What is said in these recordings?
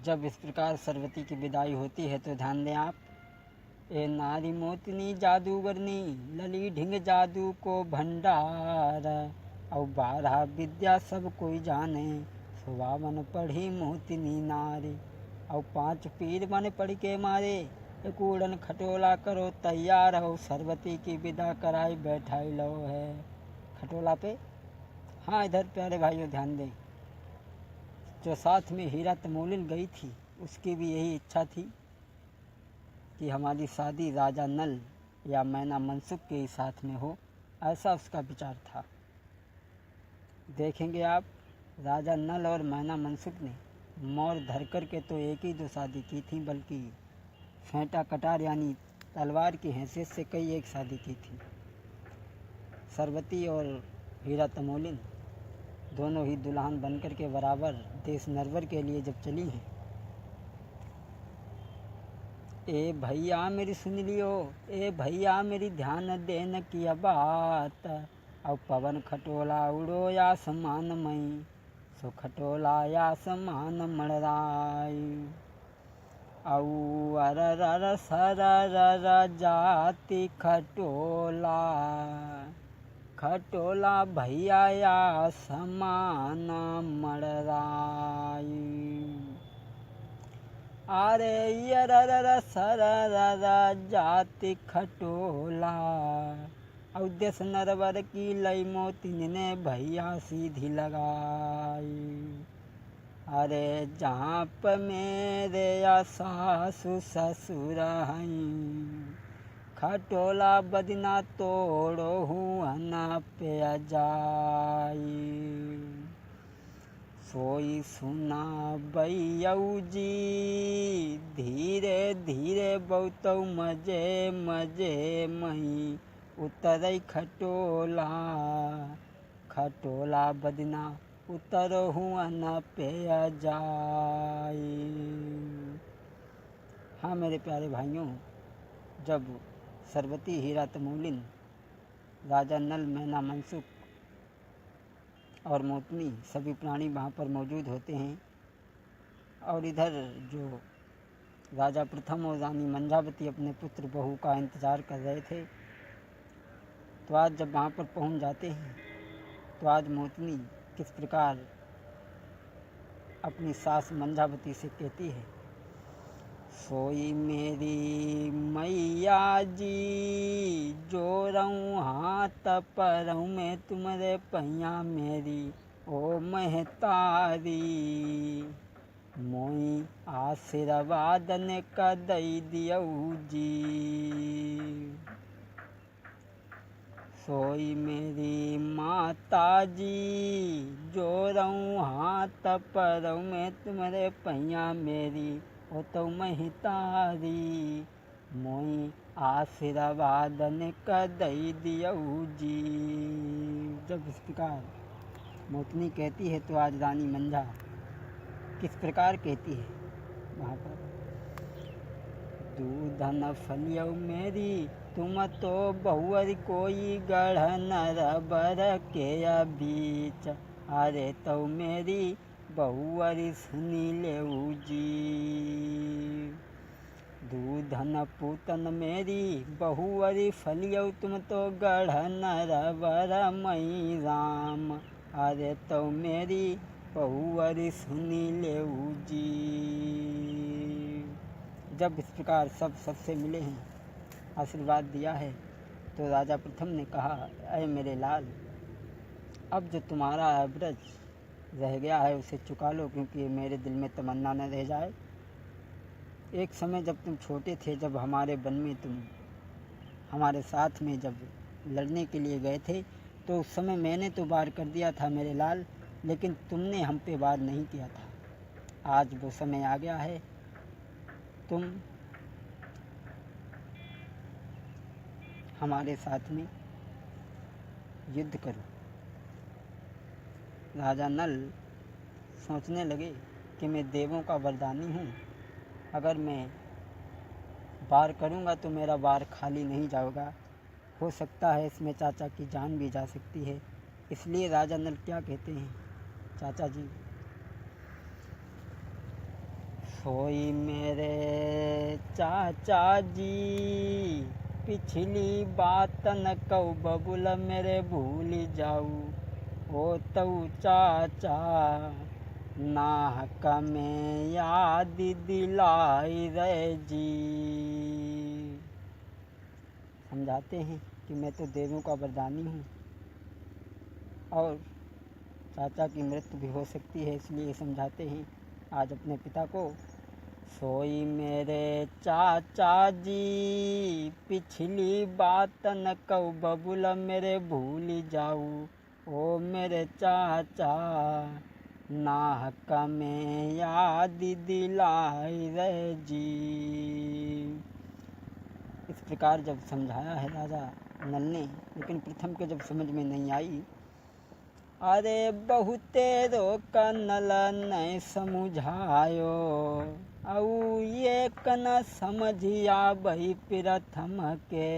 जब इस प्रकार सरस्वती की विदाई होती है तो ध्यान दें आप। ए नारी मोतनी जादूगरनी लली ढिंग जादू को भंडार, और 12 विद्या सब कोई जाने, सुबावन पढ़ी मोतनी नारी। और 5 पीर बन पढ़ के मारे, एक उड़न खटोला करो तैयार हो, सरस्वती की विदा कराई बैठाई लो है खटोला पे। हाँ इधर प्यारे भाइयों ध्यान दें, जो साथ में हीरा तमोलिन गई थी उसकी भी यही इच्छा थी कि हमारी शादी राजा नल या मैना मनसुख के साथ में हो, ऐसा उसका विचार था। देखेंगे आप, राजा नल और मैना मनसुख ने मोर धर कर के तो एक ही 2 शादी की थी, बल्कि फेंटा कटार यानी तलवार की हैसियत से कई एक शादी की थी। सरस्वती और हीरा तमोलिन दोनों ही दुल्हन बनकर के बराबर देश नरवर के लिए जब चली हैं, ए भैया मेरी सुन लियो, ए भैया मेरी ध्यान देन की बात, और पवन खटोला उड़ो आसमान मई, सो खटोला आसमान मड़राई। औ अर सर जाति खटोला, खटोला भैया आसमान मड़राई। अरे यर सर जाति खटोला, और देश नरवर की लई मोतिन ने भैया सीधी लगाई। अरे जहाँ पे मेरे सासु ससुर हैं, खटोला बदना तोड़ो हुआ पे जाई। सोई सुना बैयऊ जी धीरे धीरे बहुत मजे मजे मही, उतरई खटोला, खटोला बदना उतर हुआ न पे जाई। हाँ मेरे प्यारे भाइयों, जब सरस्वती हीरा तमोलिन राजा नल मैना मनसुख और मोतनी सभी प्राणी वहाँ पर मौजूद होते हैं, और इधर जो राजा प्रथम और रानी मंजावती अपने पुत्र बहू का इंतज़ार कर रहे थे, तो आज जब वहाँ पर पहुँच जाते हैं तो आज मोतनी किस प्रकार अपनी सास मंजावती से कहती है, सोई मेरी मैया जी जो रहूँ हाथ परहूँ मैं तुम्हारे पैया मेरी, ओ महतारी मोई आशीर्वाद ने कदई दियऊ जी। सोई मेरी माता जी जो रहूँ हाथ परहूँ मैं तुम्हारे पैया मेरी, ओ तो महतारी मोई आशीर्वाद ने कदई दियऊ जी। जब इस प्रकार मोतनी कहती है तो आज रानी मंजा किस प्रकार कहती है वहाँ पर, दूधन फलियऊ मेरी तुम तो बहुअर कोई गढ़ नरबर के बीच, अरे तो मेरी बहुअर सुनी लेऊ जी। दूधन पूतन मेरी बहुअर फलियऊ तुम तो गढ़ नरबर मई राम, अरे तो मेरी बहुअर सुनी लेऊ जी। जब इस प्रकार सबसे मिले हैं, आशीर्वाद दिया है, तो राजा प्रथम ने कहा, अय मेरे लाल, अब जो तुम्हारा अब्रज रह गया है उसे चुका लो, क्योंकि मेरे दिल में तमन्ना न रह जाए। एक समय जब तुम छोटे थे, जब हमारे वन में तुम हमारे साथ में जब लड़ने के लिए गए थे, तो उस समय मैंने तो वार कर दिया था मेरे लाल, लेकिन तुमने हम पे वार नहीं किया था। आज वो समय आ गया है, तुम हमारे साथ में युद्ध करो। राजा नल सोचने लगे कि मैं देवों का वरदानी हूँ, अगर मैं वार करूँगा तो मेरा वार खाली नहीं जाएगा, हो सकता है इसमें चाचा की जान भी जा सकती है। इसलिए राजा नल क्या कहते हैं, चाचा जी, सोई मेरे चाचा जी, पिछली बात न कहू बबुल मेरे भूल जाऊ, ओ तऊ चाचा नाहक में याद दिलाई रे जी। समझाते हैं कि मैं तो देवों का वरदानी हूँ और चाचा की मृत्यु भी हो सकती है, इसलिए समझाते हैं आज अपने पिता को। सोई मेरे चाचा जी, पिछली बात न कहू बबुल मेरे भूल जाऊ, ओ मेरे चाचा नाहक में याद दिलाई रे जी। इस प्रकार जब समझाया है राजा नल ने, लेकिन प्रथम के जब समझ में नहीं आई, अरे बहुते रोक नल नहीं समझायो, औ ये न समझिया बही प्रथम के,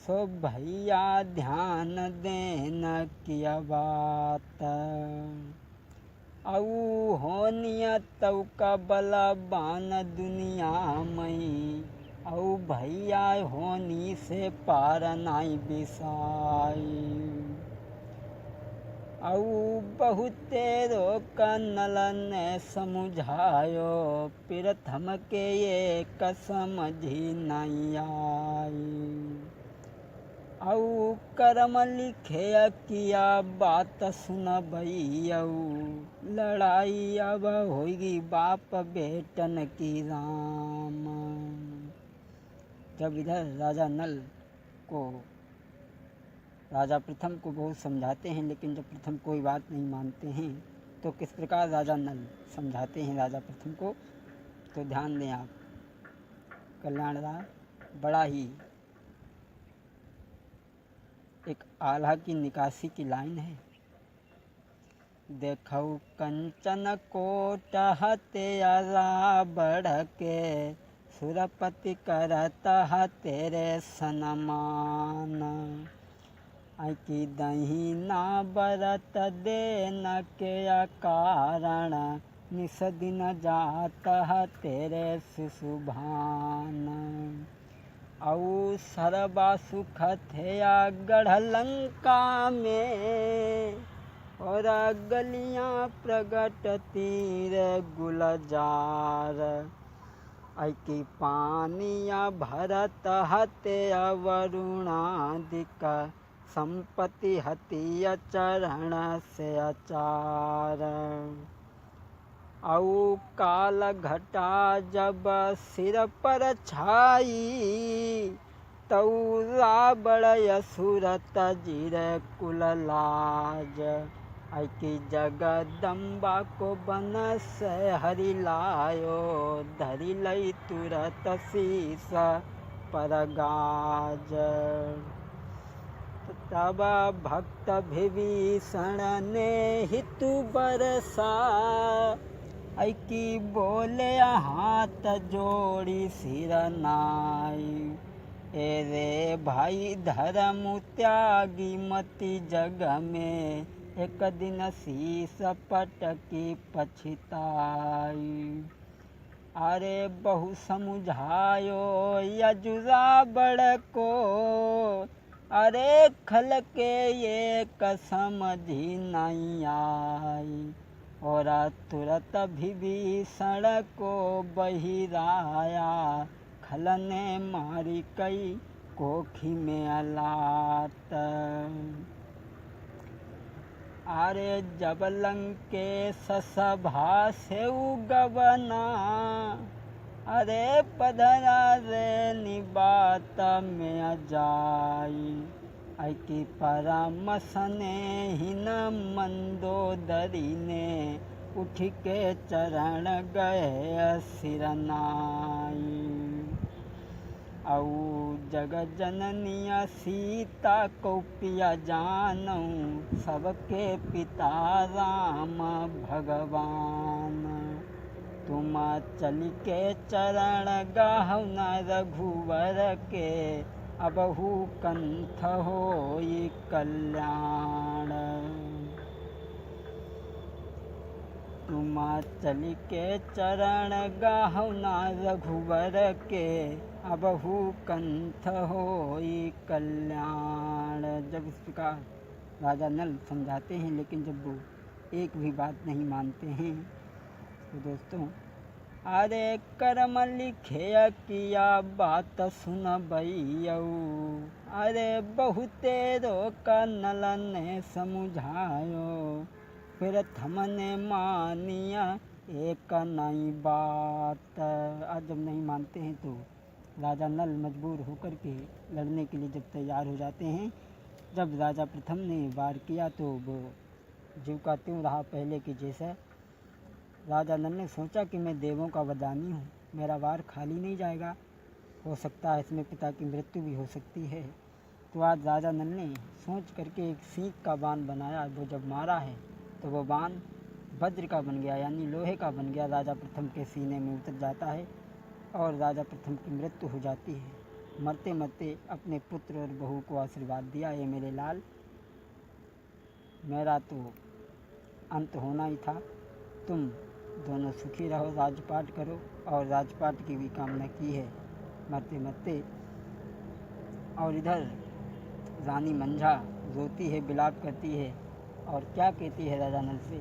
सो भैया ध्यान देना किया बात, औ होनिया तव का बलवान दुनिया मई, औ भैया होनी से पार नाई बिसाई, औ बहुते रोक नल ने समझायो, प्रथम के ये समझी नहीं आई, औ कर्म लिखे किया बात सुन भैया, लड़ाई अब होगी बाप बेटन की राम। जब इधर राजा नल को राजा प्रथम को बहुत समझाते हैं, लेकिन जब प्रथम कोई बात नहीं मानते हैं तो किस प्रकार राजा नल समझाते हैं राजा प्रथम को, तो ध्यान दें आप। कल्याण राय बड़ा ही एक आल्हा की निकासी की लाइन है। देखऊ कंचन कोट हत्यारा बढ़ के, सुरपति करता तेरे सनमान, की दही ना बरत देन के कारण, निस दिन जाता तेरे सुशुभान, औ सर्वा सुख थया गढ़ लंका में, और गलियां प्रगट तीर गुलजार, की पानिया भरत हत्या वरुणादिक, संपत्ति हतिया चरण से अचार, औ काल घटा जब सिर पर छाई, तऊ रावण असुर तजिर कुल लाज, की जगदम्बा को बन से हरि लायो, धरि लई तुरत शीस पर गाज, तब भक्त विभीषण ने हितु बरसा, की बोले हाथ जोड़ी सिर नाई, ए रे भाई धर्म त्यागी मति जग में, एक दिन शीस पटकी पछिताई, अरे बहु समझायो यजुरा बड़ को, अरे खल के ये समझी नहीं आई, और तुरत विभीषण को बहिराया, खल ने मारी कई कोखी में अलात, अरे जब लंकेश सभा से गवना, अरे पधरा रे निबात में जाई, की परामर्श ने ही न मंदोदरी ने, उठ के चरण गए सिरनाई, औ जग जननिया सीता को पिया जानऊ, सबके पिता राम भगवान, तुम चल के चरण गाहु न रघुवर के, अबहु कंठ होई कल्याण। तुम चल के चरण गाहु ना रघुवर के, अबहु कंठ होई कल्याण। जब इस प्रकार राजा नल समझाते हैं, लेकिन जब वो एक भी बात नहीं मानते हैं, तो दोस्तों, अरे कर्म लिखे किया बात सुन भैयऊ, अरे बहुते रोका नल ने समझायो, फिर थमने मानिया एक नहीं बात। आज जब नहीं मानते हैं तो राजा नल मजबूर होकर के लड़ने के लिए जब तैयार हो जाते हैं, जब राजा प्रथम ने वार किया तो वो ज्यों का त्यों रहा पहले की जैसा। राजा नल ने सोचा कि मैं देवों का वरदानी हूँ, मेरा वार खाली नहीं जाएगा, हो सकता है इसमें पिता की मृत्यु भी हो सकती है। तो आज राजा नल ने सोच करके एक सींग का बाण बनाया। वो जब मारा है तो वो बाण वज्र का बन गया, यानी लोहे का बन गया, राजा प्रथम के सीने में उतर जाता है और राजा प्रथम की मृत्यु हो जाती है। मरते मरते अपने पुत्र और बहू को आशीर्वाद दिया, ये मेरे लाल, मेरा तो अंत होना ही था, तुम दोनों सुखी रहो, राजपाट करो। और राजपाट की भी कामना की है मरते मरते। और इधर रानी मंझा रोती है, विलाप करती है और क्या कहती है राजा नल से,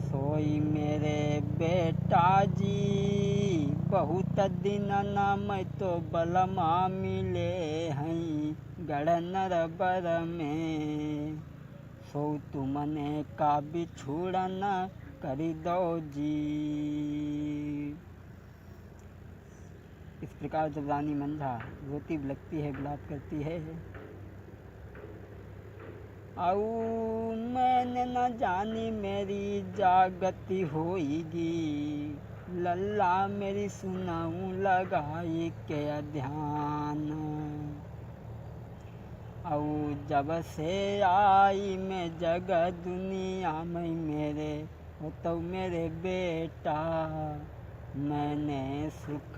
सोई मेरे बेटा जी, बहुत दिन न मैं तो बलमा मिले हैं, गढ़ नर बर में, सो तुमने का बिछुड़न कर दो जी। इस प्रकार जब रानी मंझा रोती लगती है, विलाप करती है, आऊ मैंने न जानी मेरी जागती होएगी, लल्ला मेरी सुनाऊं लगाई के ध्यान, औ जब से आई मैं जग दुनिया में मेरे, हो तो मेरे बेटा मैंने सुख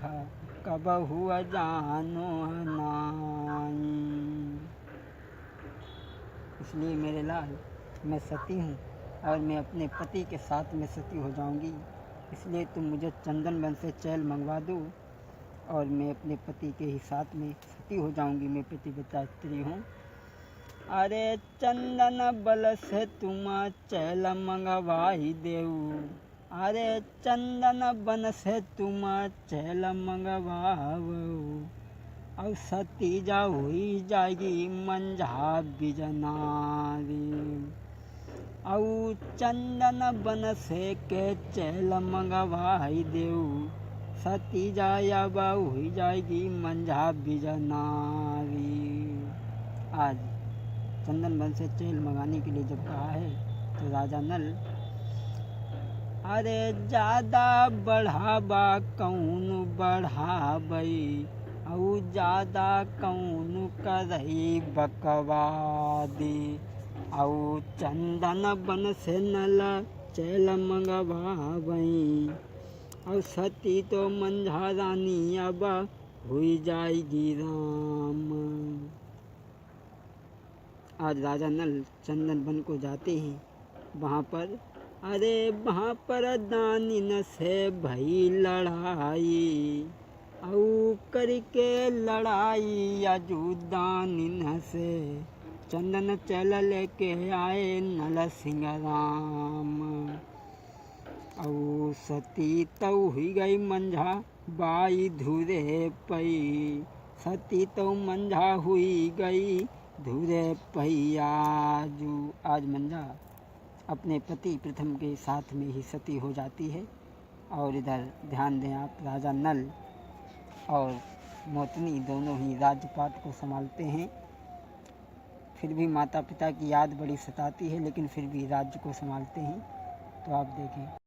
कब हुआ जानो नाई। इसलिए मेरे लाल, मैं सती हूँ और मैं अपने पति के साथ में सती हो जाऊँगी, इसलिए तुम मुझे चंदन वन से चैल मंगवा दो और मैं अपने पति के ही साथ में सती हो जाऊँगी। मैं पतिव्रता स्त्री हूँ। अरे चंदन बल से तुम चैल मंगवाई देऊ, अरे चंदन बन से तुम चैल मंगवाओ, और सती जा हुई जाएगी मंझा बिजनारी, और चंदन बन से के चैल मंगवाई देऊ, सती जाया बाऊ हुई जाएगी मंझा बिजनारी। आज चंदन वन से चैल मंगाने के लिए जब कहा है तो राजा नल, अरे ज़्यादा बढ़ावा कौन बढ़ाबई, और ज़्यादा कौन करई बकवादी, और चंदन बन से नल चैल मंगवाबई, और सती तो मंझा रानी अब हुई जाएगी राम। आज राजा नल चंदन वन को जाते हैं, वहाँ पर दानिन से भई लड़ाई, औ करके लड़ाई अजू दानिन से, चंदन चैल लेके आए नल सिंह राम, औ सती तो हुई गई मंझा बाई धुरे पई, सती तो मंझा हुई गई धुरे पई। आज मंझा अपने पति प्रथम के साथ में ही सती हो जाती है। और इधर ध्यान दें आप, राजा नल और मोतनी दोनों ही राज्यपाट को संभालते हैं। फिर भी माता पिता की याद बड़ी सताती है, लेकिन फिर भी राज्य को संभालते हैं। तो आप देखें।